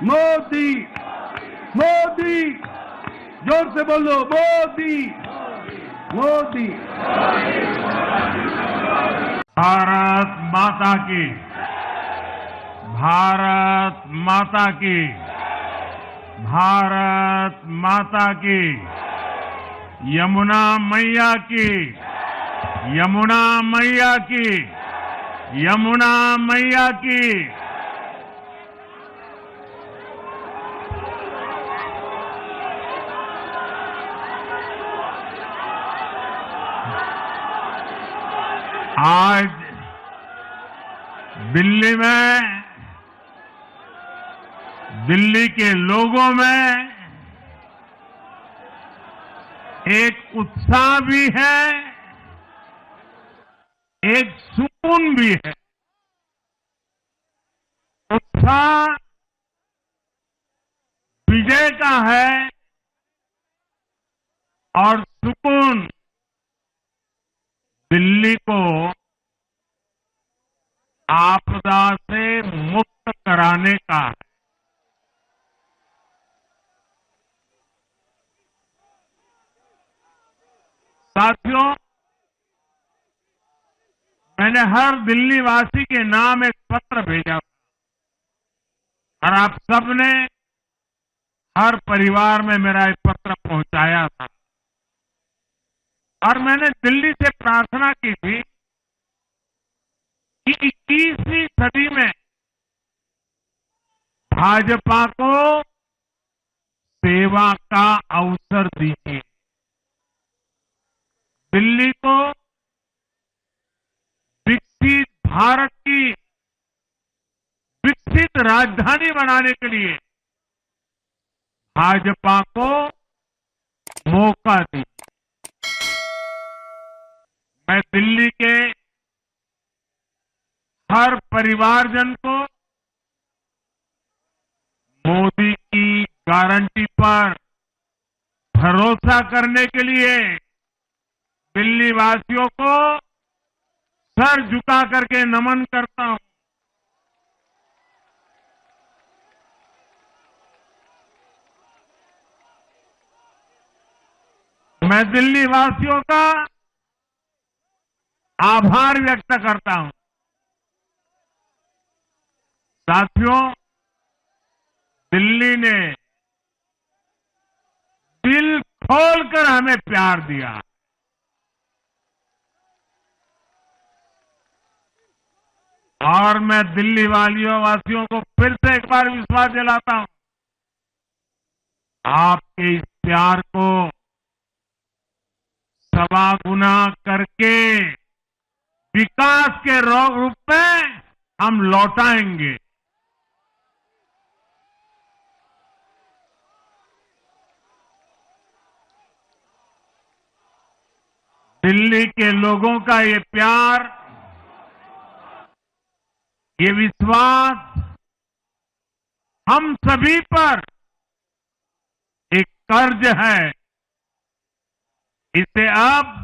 मोदी मोदी, जोर से बोलो मोदी मोदी। भारत माता की, भारत माता की, भारत माता की, यमुना मैया की, यमुना मैया की, यमुना मैया की। आज दिल्ली में, दिल्ली के लोगों में एक उत्साह भी है, एक सुकून भी है। उत्साह विजय का है और सुकून दिल्ली को आपदा से मुक्त कराने का है। साथियों, मैंने हर दिल्ली वासी के नाम एक पत्र भेजा था और आप सबने हर परिवार में मेरा एक पत्र पहुंचाया था और मैंने दिल्ली से प्रार्थना की थी कि 21वीं सदी में भाजपा को सेवा का अवसर दीजिए, दिल्ली को विकसित भारत की विकसित राजधानी बनाने के लिए भाजपा को मौका दीजिए। मैं दिल्ली के हर परिवारजन को मोदी की गारंटी पर भरोसा करने के लिए दिल्ली वासियों को सर झुका करके नमन करता हूं। मैं दिल्ली वासियों का आभार व्यक्त करता हूं। साथियों, दिल्ली ने दिल खोलकर हमें प्यार दिया और मैं दिल्ली वासियों को फिर से एक बार विश्वास दिलाता हूं, आपके इस प्यार को सवा गुना करके विकास के रूप में हम लौटाएंगे। दिल्ली के लोगों का ये प्यार, ये विश्वास हम सभी पर एक कर्ज है। इसे अब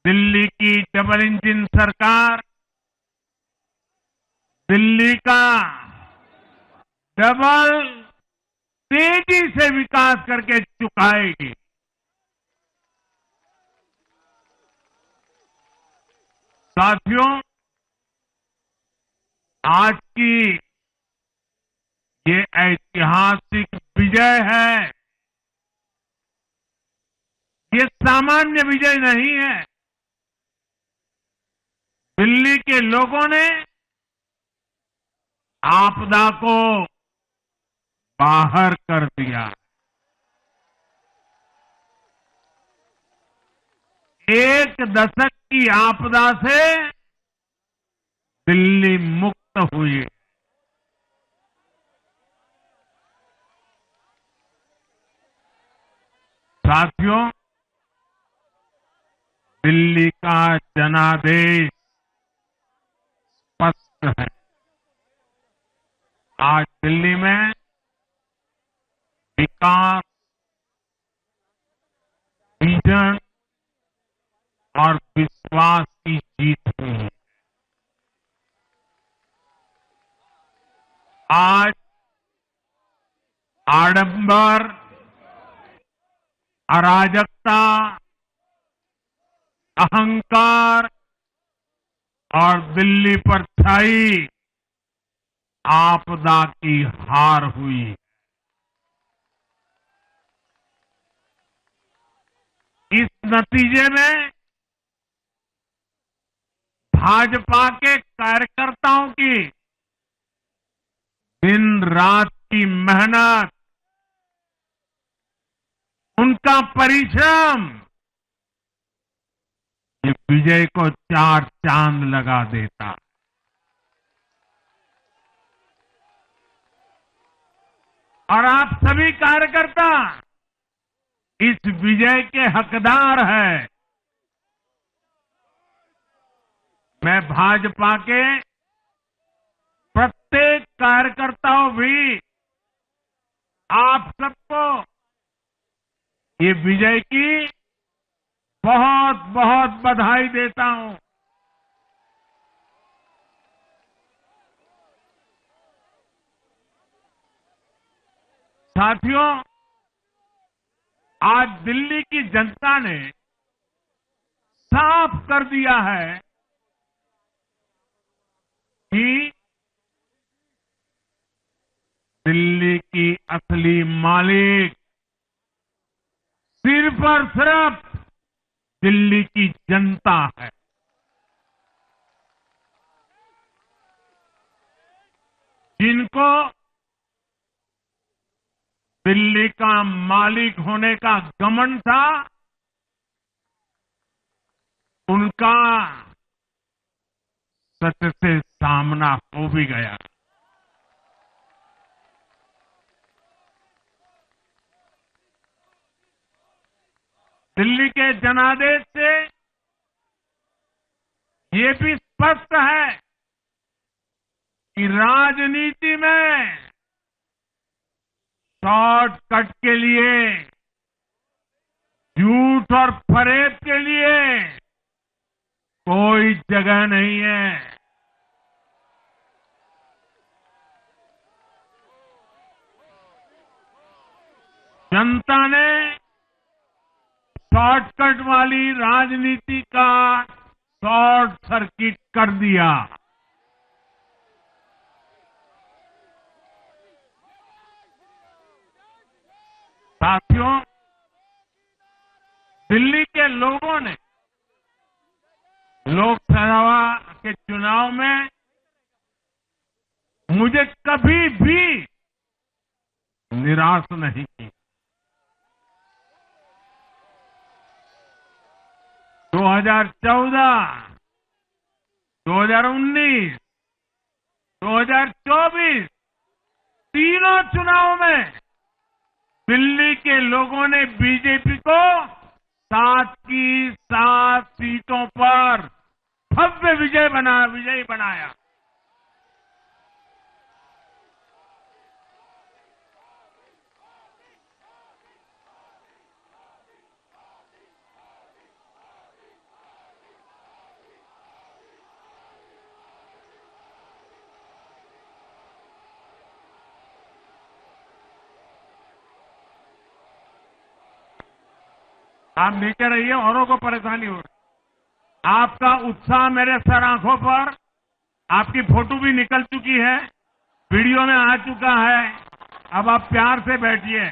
दिल्ली की डबल इंजन सरकार, दिल्ली का डबल तेजी से विकास करके चुकाएगी। साथियों, आज की ये ऐतिहासिक विजय है, ये सामान्य विजय नहीं है। दिल्ली के लोगों ने आपदा को बाहर कर दिया। एक दशक की आपदा से दिल्ली मुक्त हुई। साथियों, दिल्ली का जनादेश स्पष्ट है। आज दिल्ली में विकास, विजन और विश्वास की जीत हुई है। आज आडंबर, अराजकता, अहंकार और दिल्ली पर छाई आपदा की हार हुई। इस नतीजे में भाजपा के कार्यकर्ताओं की दिन रात की मेहनत, उनका परिश्रम ये विजय को चार चांद लगा देता। और आप सभी कार्यकर्ता इस विजय के हकदार हैं। मैं भाजपा के प्रत्येक कार्यकर्ताओं भी आप सबको ये विजय की बहुत बहुत बधाई देता हूं। साथियों, आज दिल्ली की जनता ने साफ कर दिया है कि दिल्ली की असली मालिक सिर्फ और सिर्फ दिल्ली की जनता है। जिनको दिल्ली का मालिक होने का घमंड था, उनका सत्य से सामना हो भी गया। दिल्ली के जनादेश से ये भी स्पष्ट है कि राजनीति में शॉर्टकट के लिए, झूठ और फरेब के लिए कोई जगह नहीं है। जनता ने शॉर्टकट वाली राजनीति का शॉर्ट सर्किट कर दिया। साथियों, दिल्ली के लोगों ने लोकसभा के चुनाव में मुझे कभी भी निराश नहीं की। 2014, 2019, 2024 तीनों चुनाव में दिल्ली के लोगों ने बीजेपी को 7 की 7 सीटों पर भव्य विजयी बनाया। आप नीचे रहिए, औरों को परेशानी हो रही। आपका उत्साह मेरे सर आंखों पर, आपकी फोटो भी निकल चुकी है, वीडियो में आ चुका है। अब आप प्यार से बैठिए।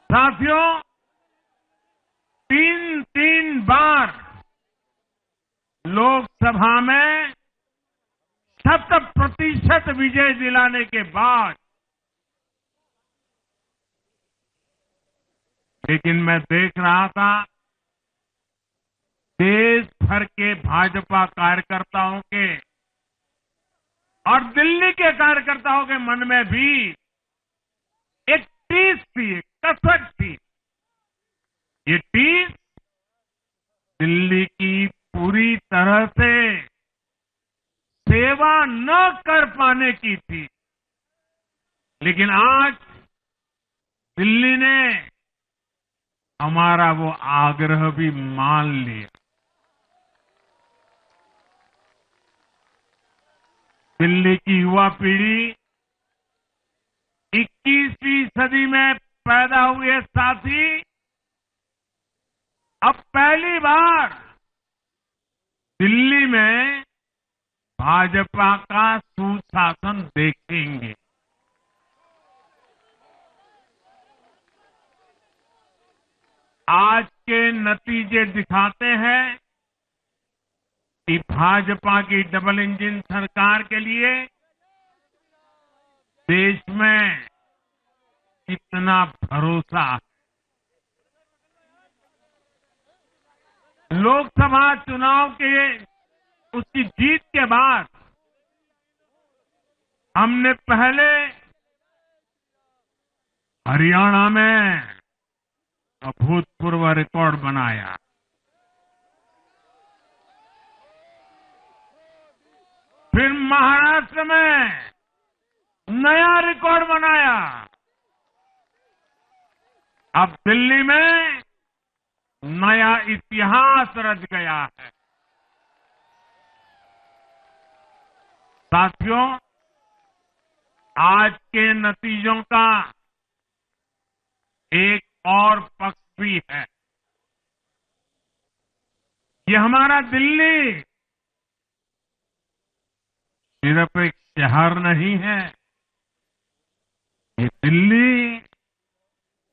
साथियों, 3 बार लोकसभा में 100% विजय दिलाने के बाद, लेकिन मैं देख रहा था देश भर के भाजपा कार्यकर्ताओं के और दिल्ली के कार्यकर्ताओं के मन में भी एक टीस थी, एक कसक थी। ये टीस दिल्ली की पूरी तरह से सेवा न कर पाने की थी। लेकिन आज दिल्ली ने हमारा वो आग्रह भी मान लिया। दिल्ली की युवा पीढ़ी 21वीं सदी में पैदा हुए साथी अब पहली बार दिल्ली में भाजपा का सुशासन देखेंगे। आज के नतीजे दिखाते हैं कि भाजपा की डबल इंजन सरकार के लिए देश में कितना भरोसा है। लोकसभा चुनाव के उसकी जीत के बाद हमने पहले हरियाणा में अभूतपूर्व रिकॉर्ड बनाया। फिर महाराष्ट्र में नया रिकॉर्ड बनाया। अब दिल्ली में नया इतिहास रच गया है। साथियों, आज के नतीजों का एक और पक्ष भी है। ये हमारा दिल्ली सिर्फ एक शहर नहीं है, ये दिल्ली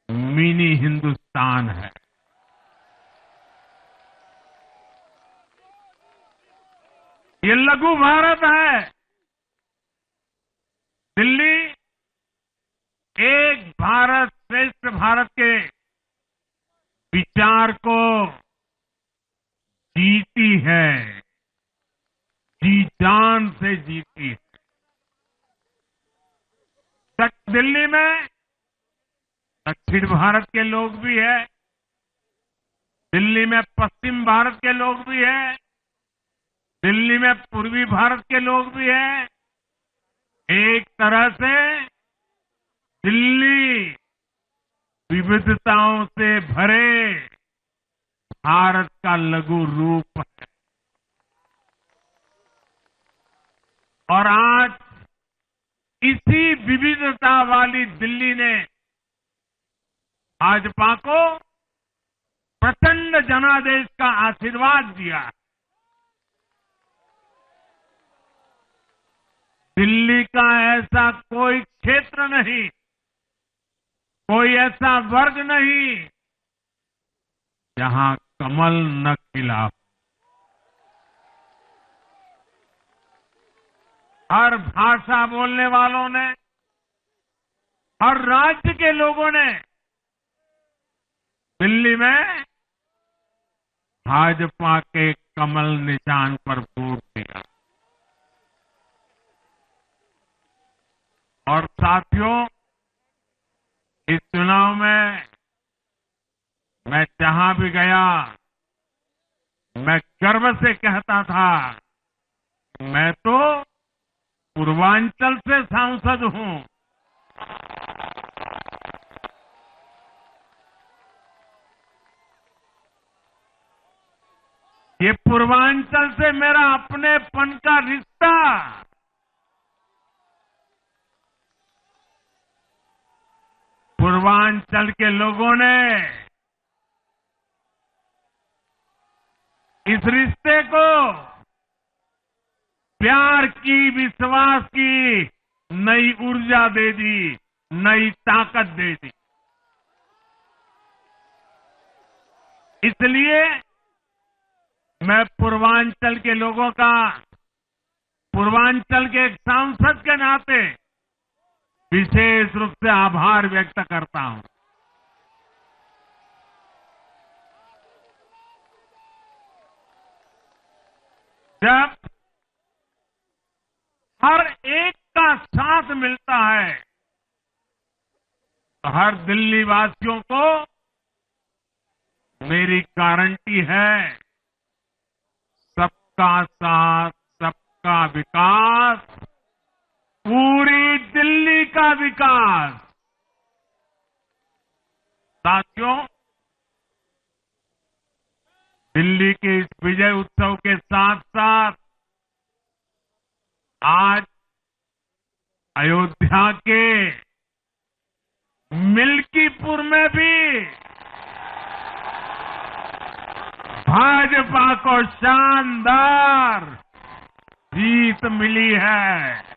मिनी हिंदुस्तान है। ये लघु भारत है। दिल्ली एक भारत श्रेष्ठ भारत के विचार को जीती है, जी जान से जीती है। दिल्ली में दक्षिण भारत के लोग भी हैं, दिल्ली में पश्चिम भारत के लोग भी हैं, दिल्ली में पूर्वी भारत के लोग भी हैं। एक तरह से दिल्ली विविधताओं से भरे भारत का लघु रूप है। और आज इसी विविधता वाली दिल्ली ने भाजपा को प्रचंड जनादेश का आशीर्वाद दिया है। दिल्ली का ऐसा कोई क्षेत्र नहीं, कोई ऐसा वर्ग नहीं जहां कमल न खिला हो। हर भाषा बोलने वालों ने, हर राज्य के लोगों ने दिल्ली में भाजपा के कमल निशान पर वोट दिया। और साथियों, इस चुनाव में मैं जहां भी गया, मैं गर्व से कहता था, मैं तो पूर्वांचल से सांसद हूं। ये पूर्वांचल से मेरा अपनेपन का रिश्ता पूर्वांचल के लोगों ने इस रिश्ते को प्यार की, विश्वास की नई ऊर्जा दे दी, नई ताकत दे दी। इसलिए मैं पूर्वांचल के लोगों का, पूर्वांचल के एक सांसद के नाते विशेष रूप से आभार व्यक्त करता हूं। जब हर एक का साथ मिलता है तो हर दिल्ली वासियों को मेरी गारंटी है, सबका साथ, सबका विकास, पूरी दिल्ली का विकास। साथियों, दिल्ली के इस विजय उत्सव के साथ साथ आज अयोध्या के मिल्कीपुर में भी भाजपा को शानदार जीत मिली है।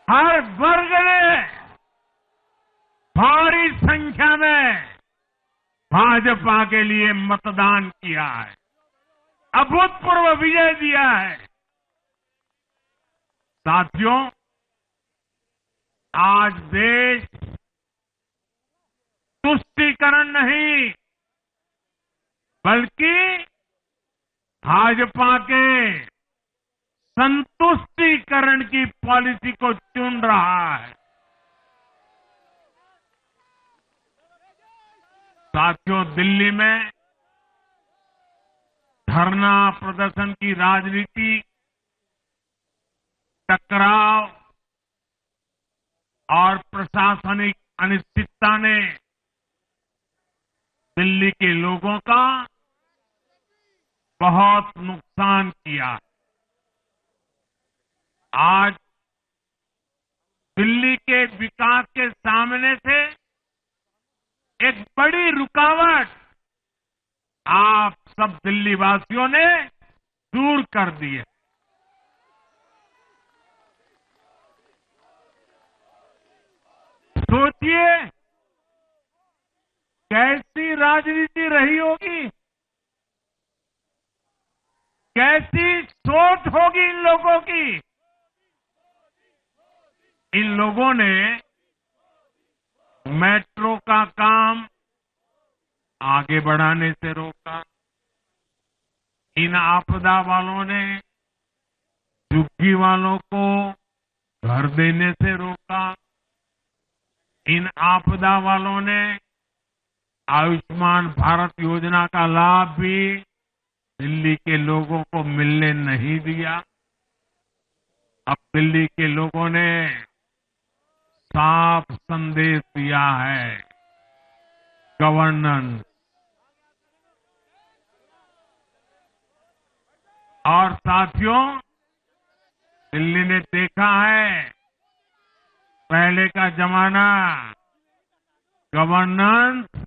हर वर्ग ने भारी संख्या में भाजपा के लिए मतदान किया है, अभूतपूर्व विजय दिया है। साथियों, आज देश तुष्टीकरण नहीं बल्कि भाजपा के संतुष्टीकरण की पॉलिसी को चुन रहा है। साथियों, दिल्ली में धरना प्रदर्शन की राजनीति, टकराव और प्रशासनिक अनिश्चितता ने दिल्ली के लोगों का बहुत नुकसान किया। आज दिल्ली के विकास के सामने से एक बड़ी रुकावट आप सब दिल्ली वासियों ने दूर कर दी है। सोचिए कैसी राजनीति रही होगी, कैसी सोच होगी इन लोगों की। इन लोगों ने मेट्रो का काम आगे बढ़ाने से रोका। इन आपदा वालों ने झुग्गी वालों को घर देने से रोका। इन आपदा वालों ने आयुष्मान भारत योजना का लाभ भी दिल्ली के लोगों को मिलने नहीं दिया। अब दिल्ली के लोगों ने साफ संदेश दिया है, गवर्नेंस। और साथियों, दिल्ली ने देखा है पहले का जमाना, गवर्नेंस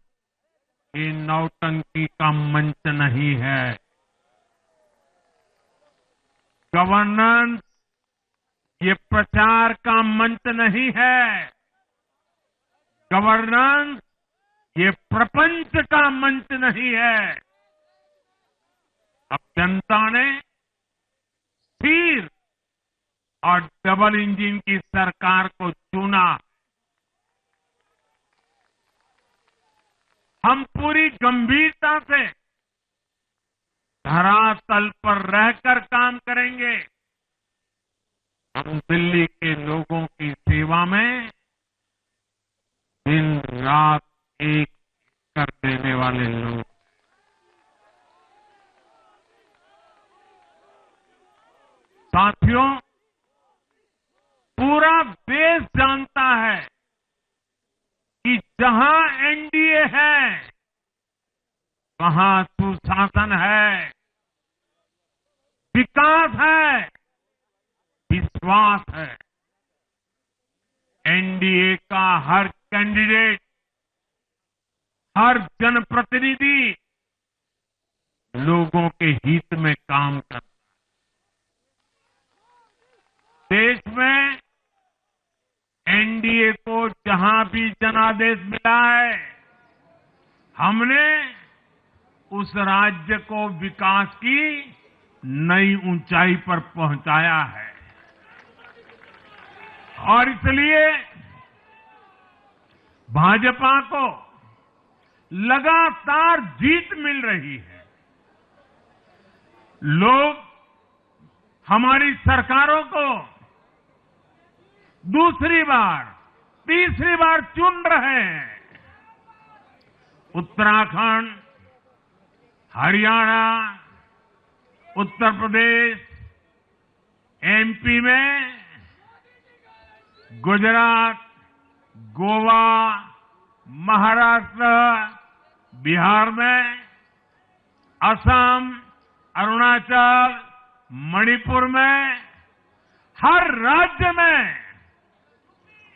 ये नौटंकी का मंच नहीं है। गवर्नेंस ये प्रचार का मंच नहीं है। गवर्नेंस ये प्रपंच का मंच नहीं है। अब जनता ने स्थिर और डबल इंजन की सरकार को चुना। हम पूरी गंभीरता से धरातल पर रहकर काम करेंगे। हम दिल्ली के लोगों की सेवा में दिन रात एक कर देने वाले लोग। साथियों, पूरा देश जानता है कि जहां एनडीए है वहां सुशासन है, विकास है, विश्वास है। एनडीए का हर कैंडिडेट, हर जनप्रतिनिधि लोगों के हित में काम करता है। देश में एनडीए को जहां भी जनादेश मिला है, हमने उस राज्य को विकास की नई ऊंचाई पर पहुंचाया है। और इसलिए भाजपा को लगातार जीत मिल रही है। लोग हमारी सरकारों को दूसरी बार, तीसरी बार चुन रहे हैं। उत्तराखंड, हरियाणा, उत्तर प्रदेश, एमपी में, गुजरात, गोवा, महाराष्ट्र, बिहार में, असम, अरुणाचल, मणिपुर में, हर राज्य में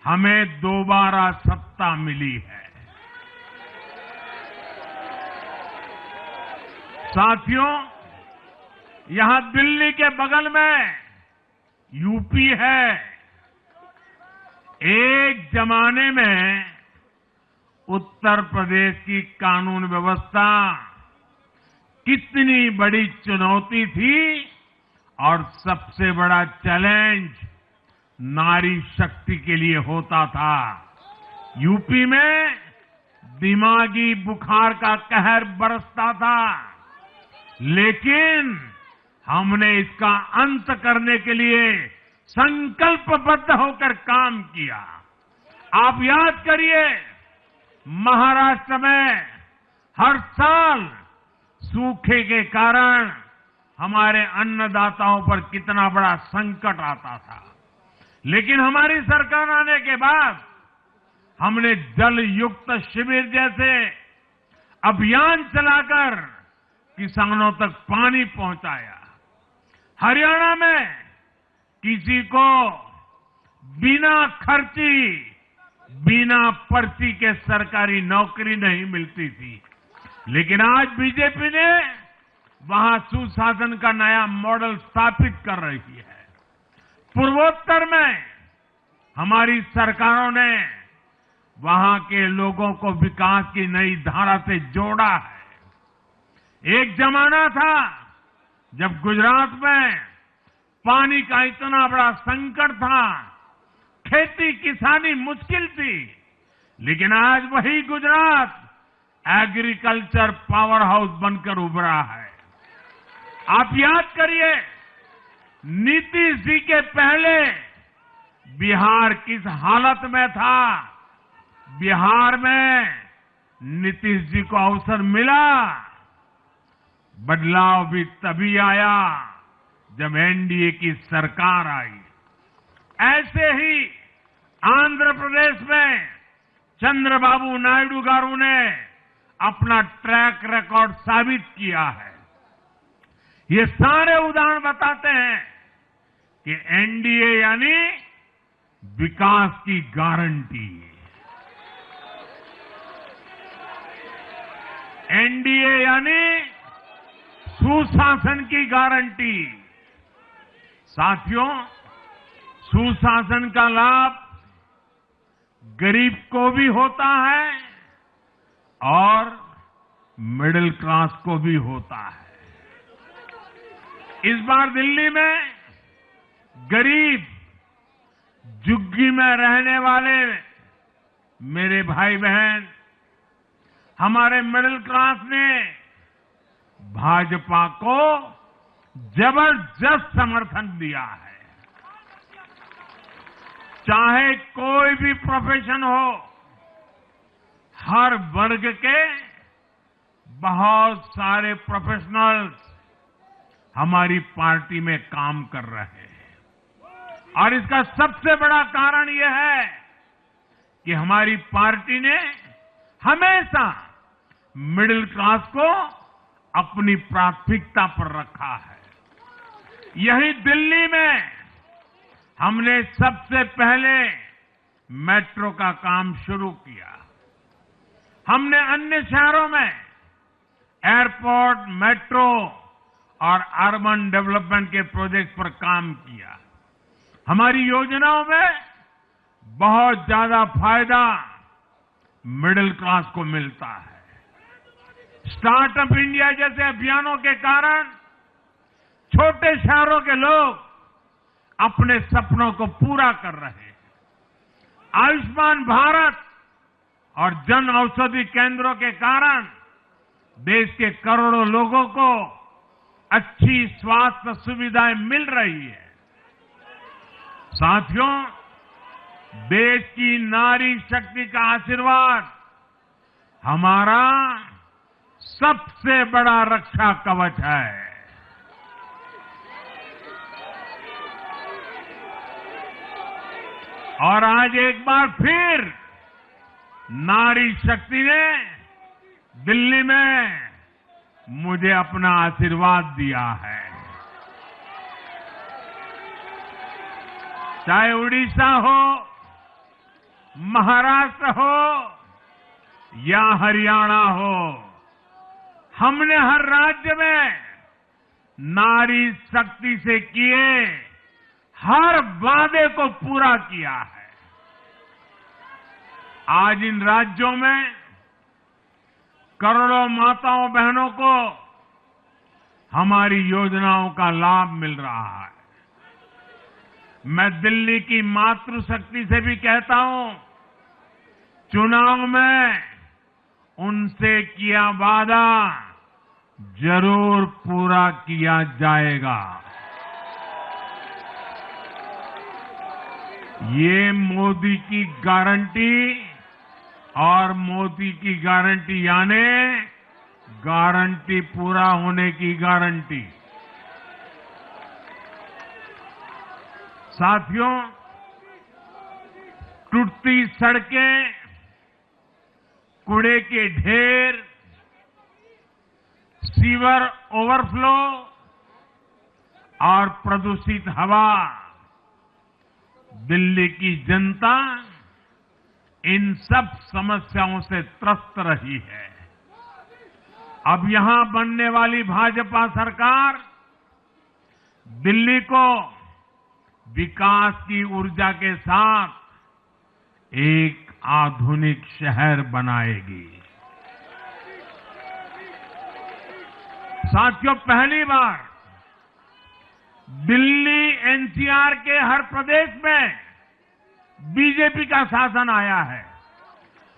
हमें दोबारा सत्ता मिली है। साथियों, यहां दिल्ली के बगल में यूपी है। एक जमाने में उत्तर प्रदेश की कानून व्यवस्था कितनी बड़ी चुनौती थी और सबसे बड़ा चैलेंज नारी शक्ति के लिए होता था। यूपी में दिमागी बुखार का कहर बरसता था, लेकिन हमने इसका अंत करने के लिए संकल्पबद्ध होकर काम किया। आप याद करिए, महाराष्ट्र में हर साल सूखे के कारण हमारे अन्नदाताओं पर कितना बड़ा संकट आता था, लेकिन हमारी सरकार आने के बाद हमने जल युक्त शिविर जैसे अभियान चलाकर किसानों तक पानी पहुंचाया। हरियाणा में किसी को बिना खर्ची, बिना पर्ची के सरकारी नौकरी नहीं मिलती थी, लेकिन आज बीजेपी ने वहां सुशासन का नया मॉडल स्थापित कर रही है। पूर्वोत्तर में हमारी सरकारों ने वहां के लोगों को विकास की नई धारा से जोड़ा है। एक जमाना था जब गुजरात में पानी का इतना बड़ा संकट था, खेती किसानी मुश्किल थी, लेकिन आज वही गुजरात एग्रीकल्चर पावर हाउस बनकर उभरा है। आप याद करिए, नीतीश जी के पहले बिहार किस हालत में था। बिहार में नीतीश जी को अवसर मिला। बदलाव भी तभी आया जब एनडीए की सरकार आई। ऐसे ही आंध्र प्रदेश में चंद्रबाबू नायडू गारू ने अपना ट्रैक रिकॉर्ड साबित किया है। ये सारे उदाहरण बताते हैं कि एनडीए यानी विकास की गारंटी। एनडीए यानी सुशासन की गारंटी। साथियों, सुशासन का लाभ गरीब को भी होता है और मिडिल क्लास को भी होता है। इस बार दिल्ली में गरीब, झुग्गी में रहने वाले मेरे भाई बहन, हमारे मिडिल क्लास ने भाजपा को जबरदस्त समर्थन दिया है। चाहे कोई भी प्रोफेशन हो, हर वर्ग के बहुत सारे प्रोफेशनल्स हमारी पार्टी में काम कर रहे हैं। और इसका सबसे बड़ा कारण यह है कि हमारी पार्टी ने हमेशा मिडिल क्लास को अपनी प्राथमिकता पर रखा है। यही दिल्ली में हमने सबसे पहले मेट्रो का काम शुरू किया। हमने अन्य शहरों में एयरपोर्ट, मेट्रो और अर्बन डेवलपमेंट के प्रोजेक्ट पर काम किया। हमारी योजनाओं में बहुत ज्यादा फायदा मिडिल क्लास को मिलता है। स्टार्टअप इंडिया जैसे अभियानों के कारण छोटे शहरों के लोग अपने सपनों को पूरा कर रहे हैं। आयुष्मान भारत और जन औषधि केंद्रों के कारण देश के करोड़ों लोगों को अच्छी स्वास्थ्य सुविधाएं मिल रही है। साथियों, देश की नारी शक्ति का आशीर्वाद हमारा सबसे बड़ा रक्षा कवच है। और आज एक बार फिर नारी शक्ति ने दिल्ली में मुझे अपना आशीर्वाद दिया है। चाहे उड़ीसा हो, महाराष्ट्र हो या हरियाणा हो, हमने हर राज्य में नारी शक्ति से किए हर वादे को पूरा किया है। आज इन राज्यों में करोड़ों माताओं बहनों को हमारी योजनाओं का लाभ मिल रहा है। मैं दिल्ली की मातृशक्ति से भी कहता हूं, चुनाव में उनसे किया वादा जरूर पूरा किया जाएगा। ये मोदी की गारंटी और मोदी की गारंटी यानी गारंटी पूरा होने की गारंटी। साथियों, टूटती सड़कें, कूड़े के ढेर, सीवर ओवरफ्लो और प्रदूषित हवा, दिल्ली की जनता इन सब समस्याओं से त्रस्त रही है। अब यहां बनने वाली भाजपा सरकार दिल्ली को विकास की ऊर्जा के साथ एक आधुनिक शहर बनाएगी। साथियों, पहली बार दिल्ली एनसीआर के हर प्रदेश में बीजेपी का शासन आया है।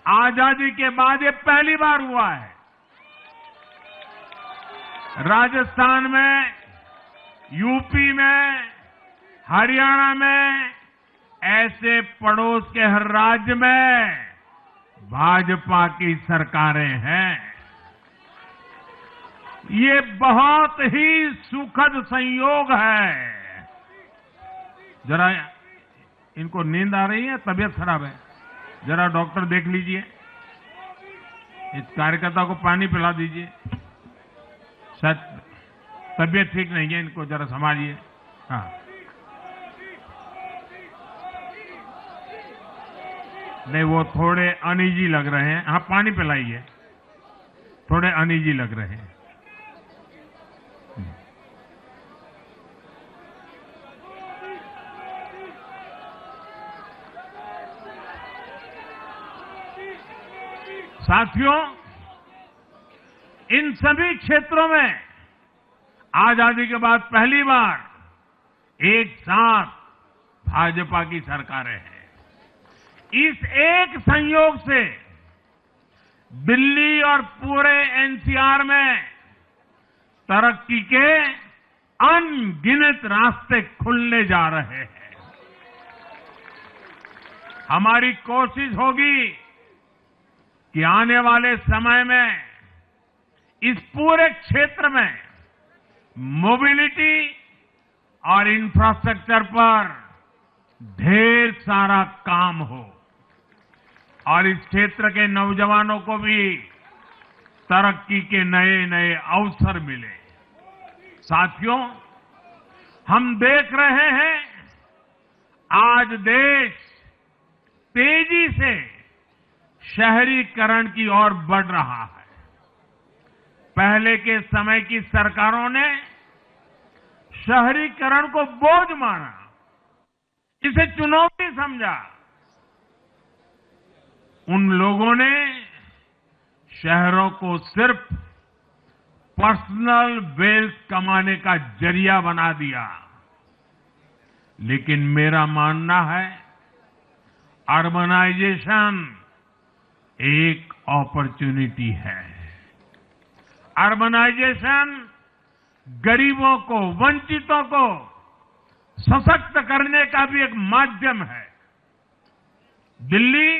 आजादी के बाद ये पहली बार हुआ है। राजस्थान में, यूपी में, हरियाणा में, ऐसे पड़ोस के हर राज्य में भाजपा की सरकारें हैं। ये बहुत ही सुखद संयोग है। जरा इनको नींद आ रही है, तबीयत खराब है, जरा डॉक्टर देख लीजिए। इस कार्यकर्ता को पानी पिला दीजिए, शायद तबीयत ठीक नहीं है, इनको जरा संभालिए। हाँ, नहीं, वो थोड़े अनईजी लग रहे हैं। हाँ, पानी पिलाइए, थोड़े अनईजी लग रहे हैं। साथियों, इन सभी क्षेत्रों में आजादी के बाद पहली बार एक साथ भाजपा की सरकारें हैं। इस एक संयोग से दिल्ली और पूरे एनसीआर में तरक्की के अनगिनत रास्ते खुलने जा रहे हैं। हमारी कोशिश होगी कि आने वाले समय में इस पूरे क्षेत्र में मोबिलिटी और इंफ्रास्ट्रक्चर पर ढेर सारा काम हो और इस क्षेत्र के नौजवानों को भी तरक्की के नए नए अवसर मिले। साथियों, हम देख रहे हैं आज देश तेजी से शहरीकरण की ओर बढ़ रहा है। पहले के समय की सरकारों ने शहरीकरण को बोझ माना, इसे चुनौती समझा। उन लोगों ने शहरों को सिर्फ पर्सनल वेल्थ कमाने का जरिया बना दिया। लेकिन मेरा मानना है, अर्बनाइजेशन एक अपॉर्चुनिटी है। अर्बनाइजेशन गरीबों को, वंचितों को सशक्त करने का भी एक माध्यम है। दिल्ली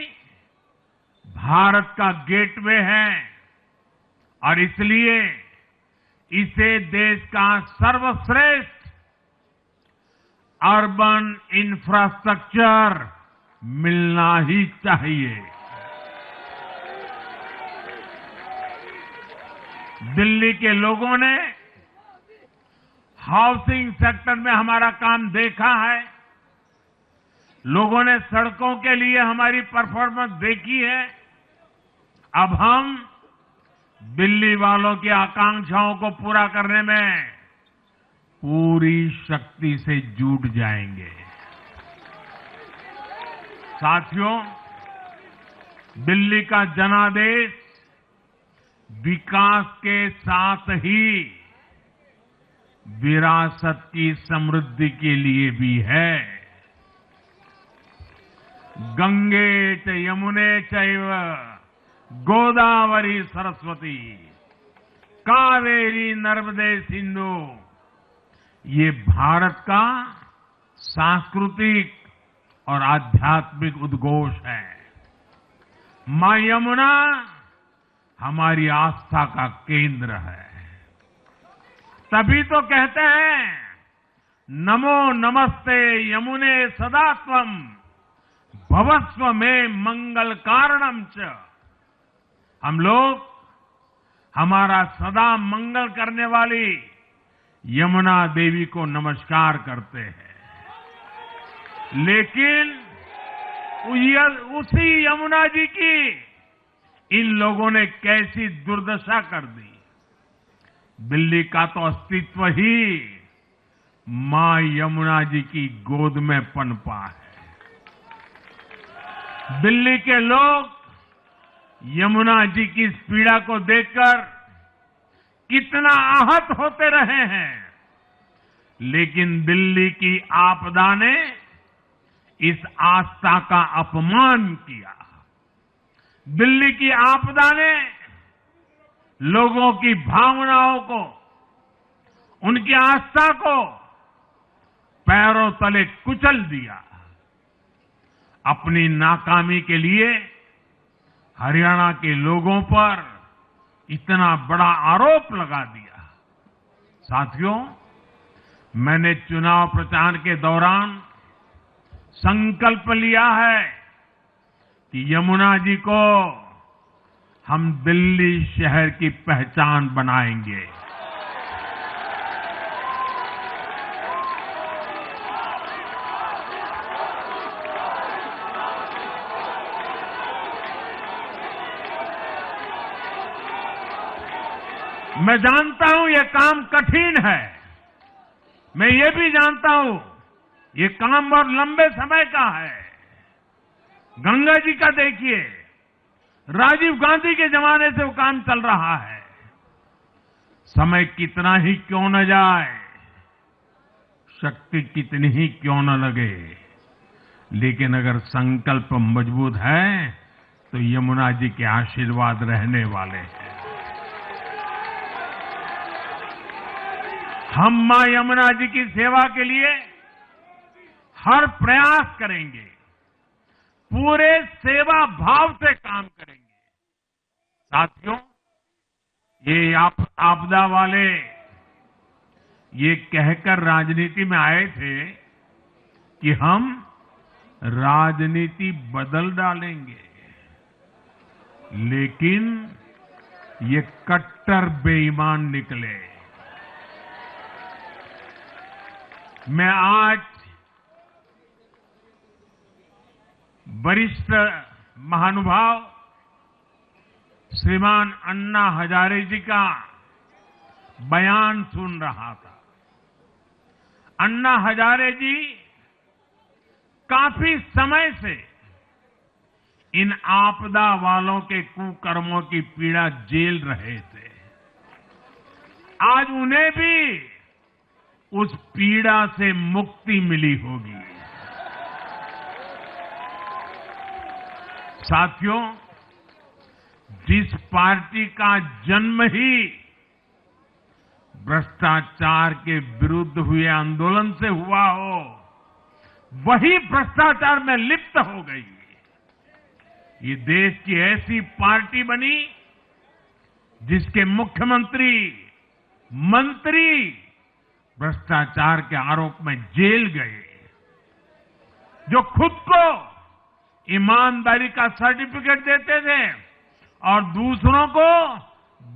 भारत का गेटवे है और इसलिए इसे देश का सर्वश्रेष्ठ अर्बन इंफ्रास्ट्रक्चर मिलना ही चाहिए। दिल्ली के लोगों ने हाउसिंग सेक्टर में हमारा काम देखा है, लोगों ने सड़कों के लिए हमारी परफॉर्मेंस देखी है। अब हम दिल्ली वालों की आकांक्षाओं को पूरा करने में पूरी शक्ति से जुट जाएंगे। साथियों, दिल्ली का जनादेश विकास के साथ ही विरासत की समृद्धि के लिए भी है। गंगे च यमुने चैव गोदावरी सरस्वती कावेरी नर्मदे सिंधु, ये भारत का सांस्कृतिक और आध्यात्मिक उद्घोष है। मां यमुना हमारी आस्था का केंद्र है। तभी तो कहते हैं नमो नमस्ते यमुने सदा त्वम भवस्व में मंगल कारणम च। हम लोग हमारा सदा मंगल करने वाली यमुना देवी को नमस्कार करते हैं, लेकिन उसी यमुना जी की इन लोगों ने कैसी दुर्दशा कर दी। दिल्ली का तो अस्तित्व ही मां यमुना जी की गोद में पनपा है। दिल्ली के लोग यमुना जी की इस पीड़ा को देखकर कितना आहत होते रहे हैं, लेकिन दिल्ली की आपदा ने इस आस्था का अपमान किया। दिल्ली की आपदा ने लोगों की भावनाओं को, उनकी आस्था को पैरों तले कुचल दिया। अपनी नाकामी के लिए हरियाणा के लोगों पर इतना बड़ा आरोप लगा दिया। साथियों, मैंने चुनाव प्रचार के दौरान संकल्प लिया है कि यमुना जी को हम दिल्ली शहर की पहचान बनाएंगे। मैं जानता हूं ये काम कठिन है, मैं ये भी जानता हूं ये काम बहुत लंबे समय का है। गंगा जी का देखिए, राजीव गांधी के जमाने से वो काम चल रहा है। समय कितना ही क्यों न जाए, शक्ति कितनी ही क्यों न लगे, लेकिन अगर संकल्प मजबूत है तो यमुना जी के आशीर्वाद रहने वाले हैं। हम मां यमुना जी की सेवा के लिए हर प्रयास करेंगे, पूरे सेवा भाव से काम करेंगे। साथियों, ये आपदा वाले ये कहकर राजनीति में आए थे कि हम राजनीति बदल डालेंगे, लेकिन ये कट्टर बेईमान निकले। मैं आज वरिष्ठ महानुभाव श्रीमान अन्ना हजारे जी का बयान सुन रहा था। अन्ना हजारे जी काफी समय से इन आपदा वालों के कुकर्मों की पीड़ा झेल रहे थे। आज उन्हें भी उस पीड़ा से मुक्ति मिली होगी। साथियों, जिस पार्टी का जन्म ही भ्रष्टाचार के विरुद्ध हुए आंदोलन से हुआ हो, वही भ्रष्टाचार में लिप्त हो गई। ये देश की ऐसी पार्टी बनी जिसके मुख्यमंत्री, मंत्री भ्रष्टाचार के आरोप में जेल गए, जो खुद को ईमानदारी का सर्टिफिकेट देते थे और दूसरों को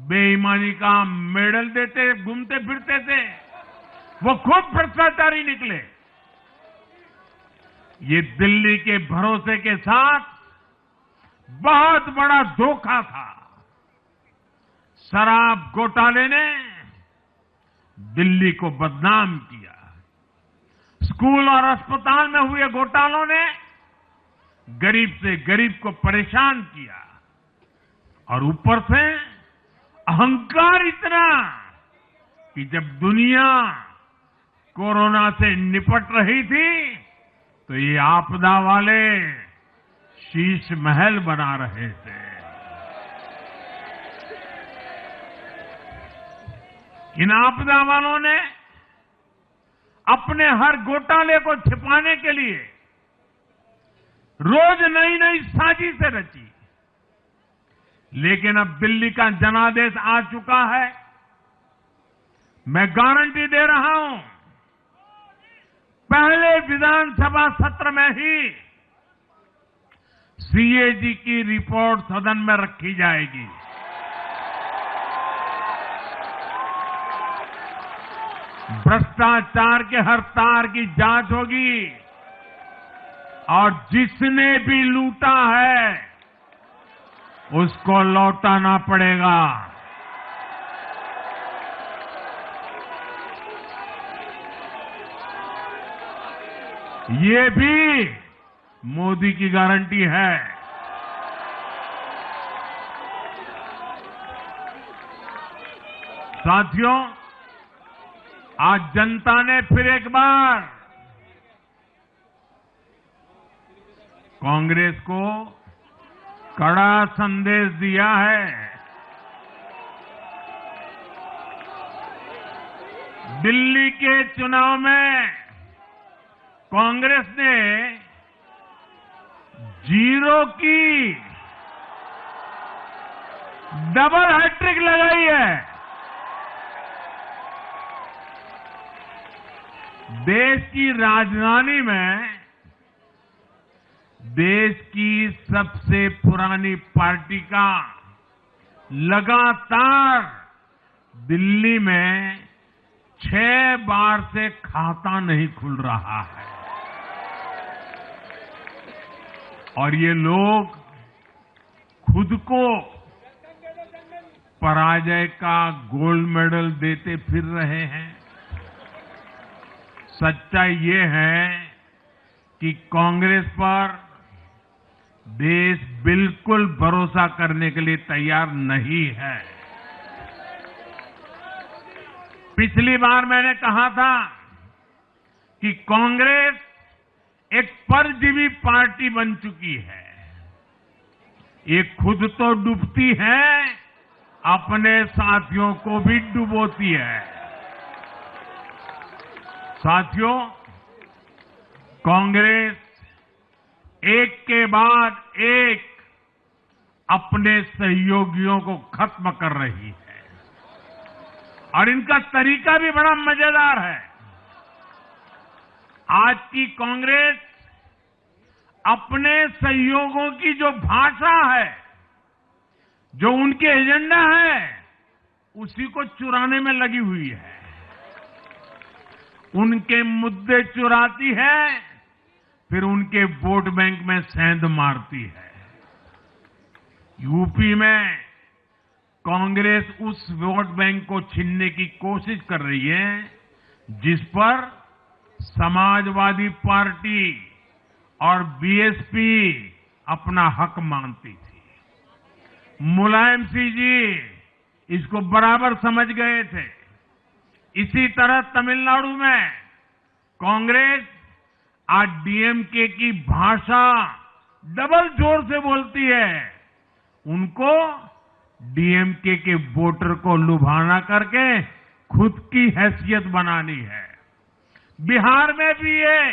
बेईमानी का मेडल देते घूमते फिरते थे, वो खुद भ्रष्टाचारी निकले। ये दिल्ली के भरोसे के साथ बहुत बड़ा धोखा था। शराब घोटाले ने दिल्ली को बदनाम किया। स्कूल और अस्पताल में हुए घोटालों ने गरीब से गरीब को परेशान किया और ऊपर से अहंकार इतना कि जब दुनिया कोरोना से निपट रही थी तो ये आपदा वाले शीश महल बना रहे थे। इन आपदा वालों ने अपने हर घोटाले को छिपाने के लिए रोज नई नई साजिशें रची, लेकिन अब दिल्ली का जनादेश आ चुका है। मैं गारंटी दे रहा हूं, पहले विधानसभा सत्र में ही सीएजी की रिपोर्ट सदन में रखी जाएगी। भ्रष्टाचार के हर तार की जांच होगी और जिसने भी लूटा है उसको लौटाना पड़ेगा। ये भी मोदी की गारंटी है। साथियों, आज जनता ने फिर एक बार कांग्रेस को कड़ा संदेश दिया है। दिल्ली के चुनाव में कांग्रेस ने जीरो की डबल हैट्रिक लगाई है। देश की राजधानी में देश की सबसे पुरानी पार्टी का लगातार दिल्ली में 6 बार से खाता नहीं खुल रहा है और ये लोग खुद को पराजय का गोल्ड मेडल देते फिर रहे हैं। सच्चाई ये है कि कांग्रेस पर देश बिल्कुल भरोसा करने के लिए तैयार नहीं है। पिछली बार मैंने कहा था कि कांग्रेस एक परजीवी पार्टी बन चुकी है। ये खुद तो डूबती है, अपने साथियों को भी डुबोती है। साथियों, कांग्रेस एक के बाद एक अपने सहयोगियों को खत्म कर रही है और इनका तरीका भी बड़ा मजेदार है। आज की कांग्रेस अपने सहयोगियों की जो भाषा है, जो उनके एजेंडा है, उसी को चुराने में लगी हुई है। उनके मुद्दे चुराती है, फिर उनके वोट बैंक में सेंध मारती है। यूपी में कांग्रेस उस वोट बैंक को छीनने की कोशिश कर रही है जिस पर समाजवादी पार्टी और बीएसपी अपना हक मानती थी। मुलायम सिंह जी इसको बराबर समझ गए थे। इसी तरह तमिलनाडु में कांग्रेस आज डीएमके की भाषा डबल जोर से बोलती है। उनको डीएमके के वोटर को लुभाना करके खुद की हैसियत बनानी है। बिहार में भी ये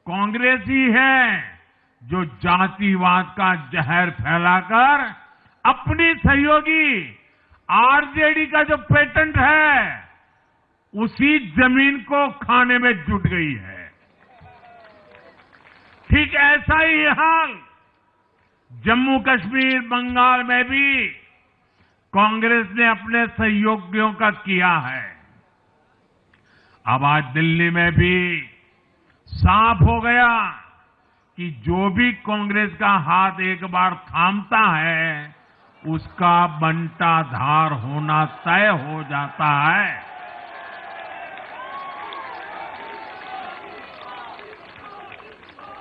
कांग्रेस ही है जो जातिवाद का जहर फैलाकर अपनी सहयोगी आरजेडी का जो पेटेंट है उसी जमीन को खाने में जुट गई है। ठीक ऐसा ही हाल जम्मू कश्मीर बंगाल में भी कांग्रेस ने अपने सहयोगियों का किया है। अब आज दिल्ली में भी साफ हो गया कि जो भी कांग्रेस का हाथ एक बार थामता है उसका बंटाधार होना तय हो जाता है।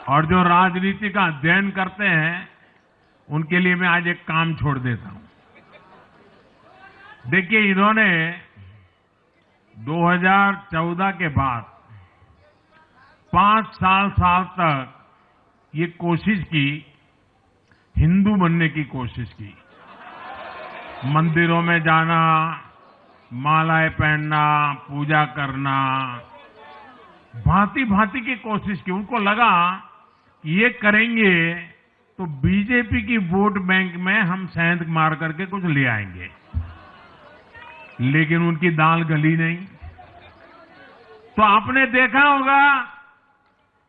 और जो राजनीति का अध्ययन करते हैं उनके लिए मैं आज एक काम छोड़ देता हूं। देखिए, इन्होंने 2014 के बाद 5 साल तक ये कोशिश की, हिंदू बनने की कोशिश की। मंदिरों में जाना, मालाएं पहनना, पूजा करना, भांति भांति की कोशिश की। उनको लगा कि ये करेंगे तो बीजेपी की वोट बैंक में हम सेंध मार करके कुछ ले आएंगे, लेकिन उनकी दाल गली नहीं। तो आपने देखा होगा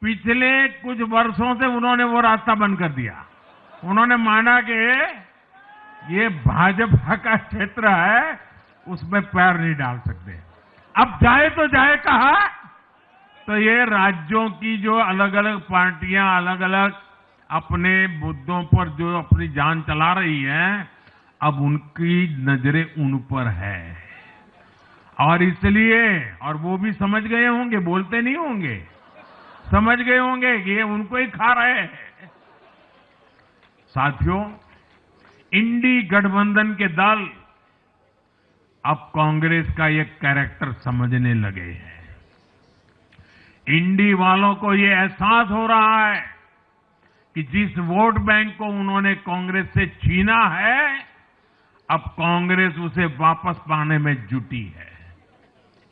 पिछले कुछ वर्षों से उन्होंने वो रास्ता बंद कर दिया। उन्होंने माना कि ये भाजपा का क्षेत्र है, उसमें पैर नहीं डाल सकते। अब जाए तो जाए कहा, तो ये राज्यों की जो अलग अलग पार्टियां अलग अलग अपने मुद्दों पर जो अपनी जान चला रही हैं, अब उनकी नजरें उन पर है। और इसलिए, और वो भी समझ गए होंगे, बोलते नहीं होंगे, समझ गए होंगे कि ये उनको ही खा रहे हैं। साथियों, इंडी गठबंधन के दल अब कांग्रेस का ये कैरेक्टर समझने लगे हैं। इंडी वालों को ये एहसास हो रहा है कि जिस वोट बैंक को उन्होंने कांग्रेस से छीना है, अब कांग्रेस उसे वापस पाने में जुटी है।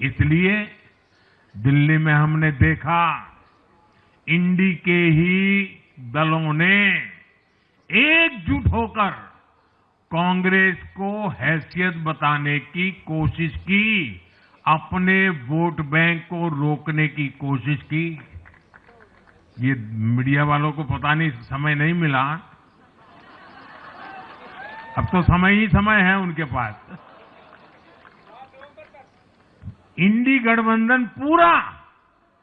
इसलिए दिल्ली में हमने देखा इंडी के ही दलों ने एकजुट होकर कांग्रेस को हैसियत बताने की कोशिश की, अपने वोट बैंक को रोकने की कोशिश की। ये मीडिया वालों को पता नहीं समय नहीं मिला, अब तो समय ही समय है उनके पास। इंडी गठबंधन पूरा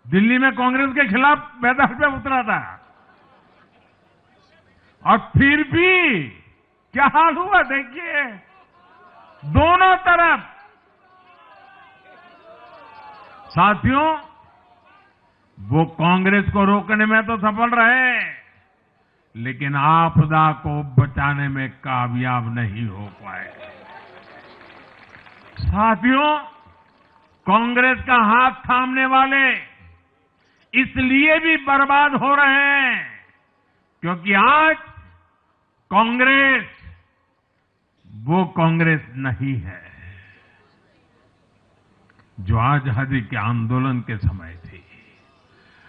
दिल्ली में कांग्रेस के खिलाफ मैदान पे उतरा था, और फिर भी क्या हाल हुआ देखिए, दोनों तरफ। साथियों, वो कांग्रेस को रोकने में तो सफल रहे, लेकिन आपदा को बचाने में कामयाब नहीं हो पाए। साथियों, कांग्रेस का हाथ थामने वाले इसलिए भी बर्बाद हो रहे हैं क्योंकि आज कांग्रेस वो कांग्रेस नहीं है जो आजादी के आंदोलन के समय थी,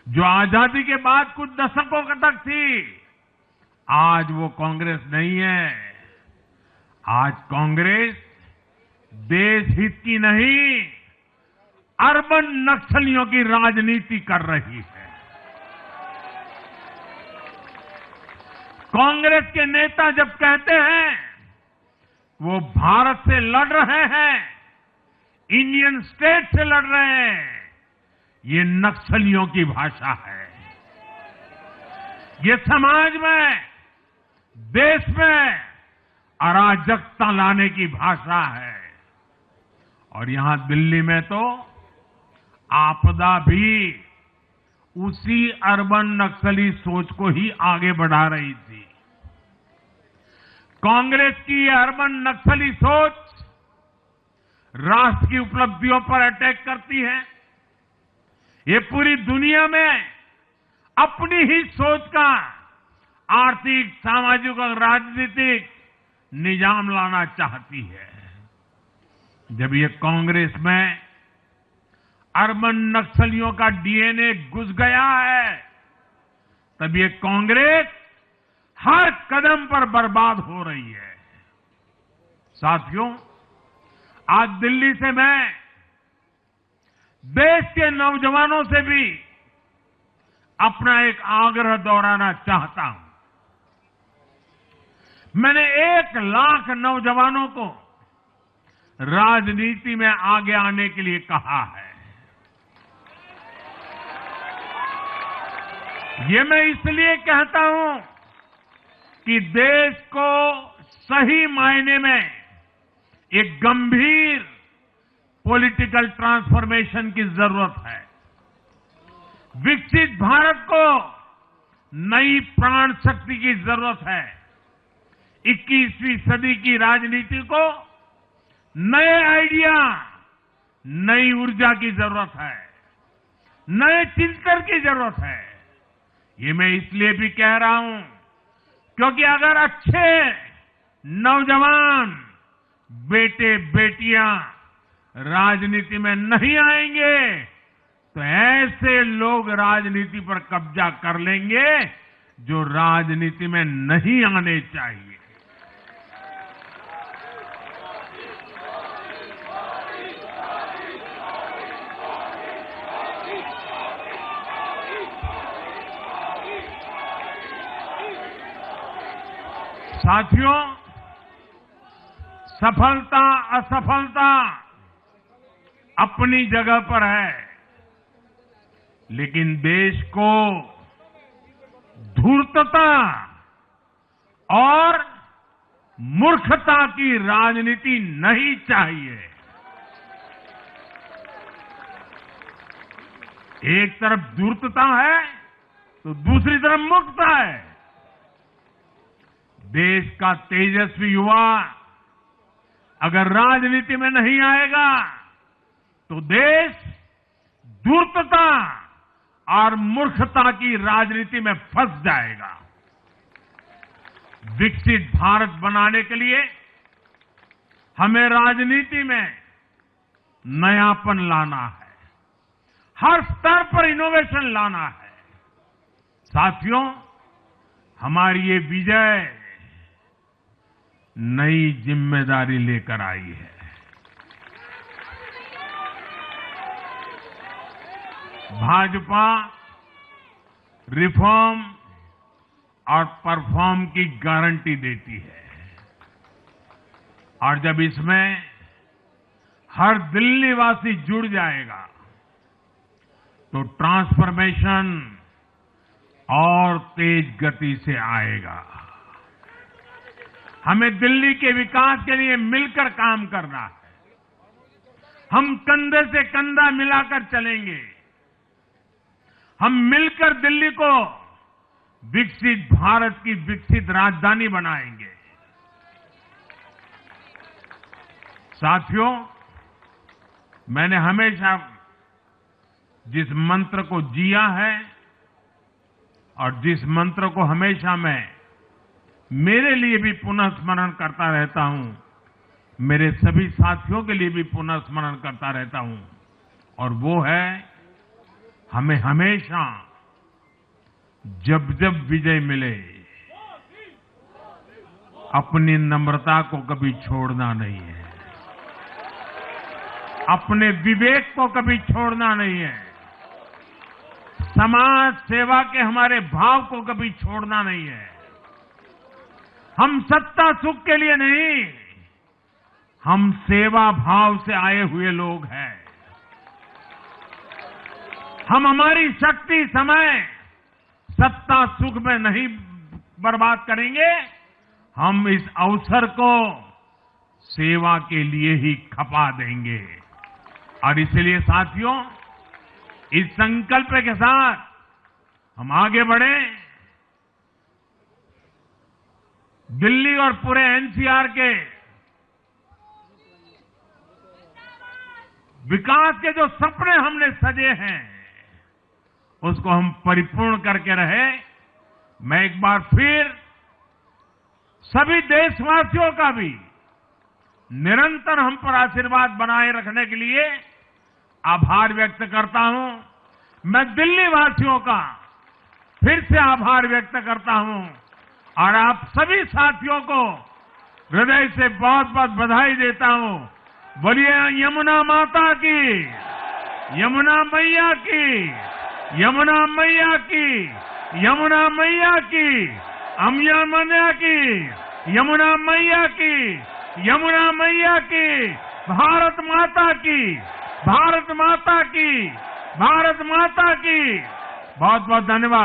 जो आजादी के बाद कुछ दशकों तक थी। आज वो कांग्रेस नहीं है। आज कांग्रेस देश हित की नहीं, अर्बन नक्सलियों की राजनीति कर रही है। कांग्रेस के नेता जब कहते हैं वो भारत से लड़ रहे हैं, इंडियन स्टेट से लड़ रहे हैं, ये नक्सलियों की भाषा है। ये समाज में, देश में अराजकता लाने की भाषा है। और यहां दिल्ली में तो आपदा भी उसी अर्बन नक्सली सोच को ही आगे बढ़ा रही थी। कांग्रेस की ये अर्बन नक्सली सोच राष्ट्र की उपलब्धियों पर अटैक करती है। ये पूरी दुनिया में अपनी ही सोच का आर्थिक, सामाजिक और राजनीतिक निजाम लाना चाहती है। जब ये कांग्रेस में अर्बन नक्सलियों का डीएनए घुस गया है, तब ये कांग्रेस हर कदम पर बर्बाद हो रही है। साथियों, आज दिल्ली से मैं देश के नौजवानों से भी अपना एक आग्रह दोहराना चाहता हूं। मैंने 1 लाख नौजवानों को राजनीति में आगे आने के लिए कहा है। ये मैं इसलिए कहता हूं कि देश को सही मायने में एक गंभीर पॉलिटिकल ट्रांसफॉर्मेशन की जरूरत है। विकसित भारत को नई प्राण शक्ति की जरूरत है। 21वीं सदी की राजनीति को नए आइडिया, नई ऊर्जा की जरूरत है, नए चिंतन की जरूरत है। ये मैं इसलिए भी कह रहा हूं क्योंकि अगर अच्छे नौजवान बेटे बेटियां राजनीति में नहीं आएंगे तो ऐसे लोग राजनीति पर कब्जा कर लेंगे जो राजनीति में नहीं आने चाहिए। साथियों, सफलता असफलता अपनी जगह पर है, लेकिन देश को धूर्तता और मूर्खता की राजनीति नहीं चाहिए। एक तरफ धूर्तता है तो दूसरी तरफ मूर्खता है। देश का तेजस्वी युवा अगर राजनीति में नहीं आएगा तो देश धूर्तता और मूर्खता की राजनीति में फंस जाएगा। विकसित भारत बनाने के लिए हमें राजनीति में नयापन लाना है, हर स्तर पर इनोवेशन लाना है। साथियों, हमारी ये विजय नई जिम्मेदारी लेकर आई है। भाजपा रिफॉर्म और परफॉर्म की गारंटी देती है और जब इसमें हर दिल्लीवासी जुड़ जाएगा तो ट्रांसफॉर्मेशन और तेज गति से आएगा। हमें दिल्ली के विकास के लिए मिलकर काम करना है। हम कंधे से कंधा मिलाकर चलेंगे। हम मिलकर दिल्ली को विकसित भारत की विकसित राजधानी बनाएंगे। साथियों, मैंने हमेशा जिस मंत्र को जिया है और जिस मंत्र को हमेशा मैं मेरे लिए भी पुनः स्मरण करता रहता हूं, मेरे सभी साथियों के लिए भी पुनः स्मरण करता रहता हूं, और वो है हमें हमेशा जब जब विजय मिले अपनी नम्रता को कभी छोड़ना नहीं है, अपने विवेक को कभी छोड़ना नहीं है, समाज सेवा के हमारे भाव को कभी छोड़ना नहीं है। हम सत्ता सुख के लिए नहीं, हम सेवा भाव से आए हुए लोग हैं। हम हमारी शक्ति समय सत्ता सुख में नहीं बर्बाद करेंगे, हम इस अवसर को सेवा के लिए ही खपा देंगे। और इसलिए साथियों, इस संकल्प के साथ हम आगे बढ़ें। दिल्ली और पूरे एनसीआर के विकास के जो सपने हमने सजे हैं उसको हम परिपूर्ण करके रहे। मैं एक बार फिर सभी देशवासियों का भी निरंतर हम पर आशीर्वाद बनाए रखने के लिए आभार व्यक्त करता हूं। मैं दिल्ली वासियों का फिर से आभार व्यक्त करता हूं और आप सभी साथियों को हृदय से बहुत बहुत बधाई देता हूं। बोलिए यमुना माता की, यमुना मैया की, यमुना मैया की, यमुना मैया की, अम्या मैया की, यमुना मैया की, यमुना मैया की, भारत माता की, भारत माता की, भारत माता की। बहुत बहुत धन्यवाद।